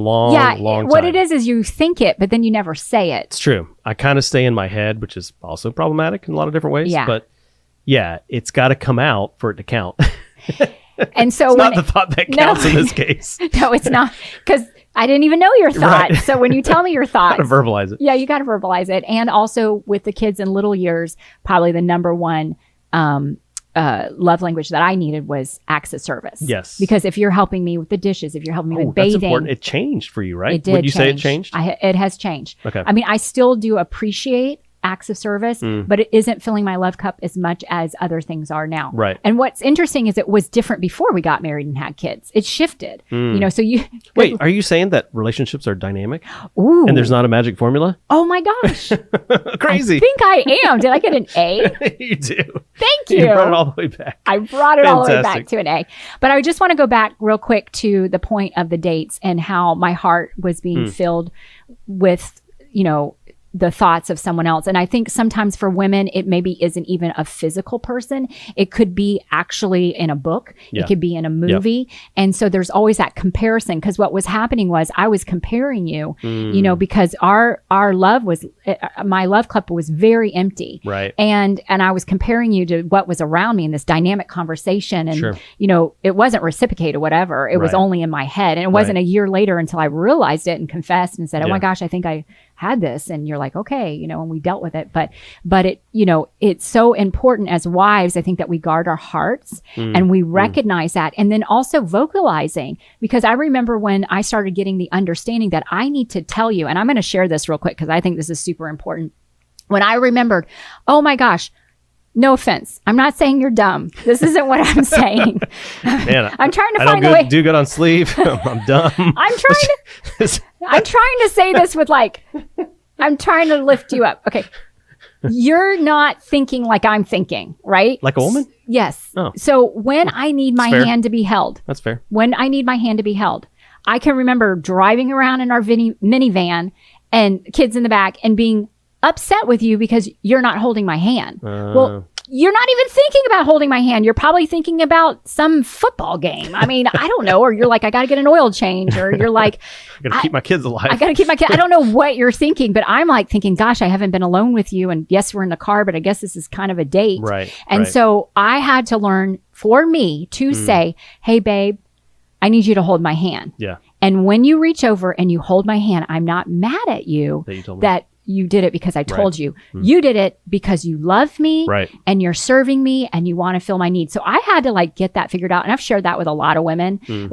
long time. What it is you think it, but then you never say it. It's true. I kind of stay in my head, which is also problematic in a lot of different ways. Yeah. But yeah, it's got to come out for it to count. And so it's not the thought that counts in this case. No, it's not, because I didn't even know your thought. Right. So when you tell me your thoughts, got to verbalize it. Yeah, you got to verbalize it. And also with the kids in little years, probably the number one love language that I needed was acts of service. Yes. Because if you're helping me with the dishes, if you're helping me with bathing. That's important. It changed for you, right? It did. Would you say it changed? It has changed. Okay. I mean, I still do appreciate acts of service, but it isn't filling my love cup as much as other things are now. Right. And what's interesting is it was different before we got married and had kids. It shifted. You know, so you wait, are you saying that relationships are dynamic? Ooh. And there's not a magic formula? Oh my gosh. Crazy. I think I am. Did I get an A? You do. Thank you. You brought it all the way back. I brought it all the way back to an A. But I just want to go back real quick to the point of the dates and how my heart was being filled with, you know, the thoughts of someone else. And I think sometimes for women, it maybe isn't even a physical person. It could be actually in a book. Yeah. It could be in a movie. Yeah. And so there's always that comparison, because what was happening was I was comparing you, you know, because our love was, my love cup was very empty. Right. And I was comparing you to what was around me in this dynamic conversation. And, you know, it wasn't reciprocated, whatever. It was only in my head. And it wasn't a year later until I realized it and confessed and said, oh my gosh, I think I had this. And you're like, okay, you know, and we dealt with it. But it, you know, it's so important as wives, I think, that we guard our hearts and we recognize that. And then also vocalizing, because I remember when I started getting the understanding that I need to tell you, and I'm going to share this real quick because I think this is super important. When I remembered, oh my gosh, no offense, I'm not saying you're dumb. This isn't what I'm saying. Man, I'm trying to find a way. Do good on sleep. I'm dumb. I'm trying to say this with like, I'm trying to lift you up. Okay. You're not thinking like I'm thinking, right? Like a woman? Yes. Oh. So when I need my hand to be held. That's fair. When I need my hand to be held, I can remember driving around in our minivan and kids in the back and being upset with you because you're not holding my hand. Well, you're not even thinking about holding my hand. You're probably thinking about some football game. I mean, I don't know. Or you're like, I got to get an oil change. Or you're like, I got to keep my kids alive. I got to keep my kids. I don't know what you're thinking, but I'm like thinking, gosh, I haven't been alone with you. And yes, we're in the car, but I guess this is kind of a date. Right. And so I had to learn for me to say, hey, babe, I need you to hold my hand. Yeah. And when you reach over and you hold my hand, I'm not mad at you that you did it because I told you. You did it because you love me and you're serving me and you want to fill my needs. So I had to like get that figured out. And I've shared that with a lot of women.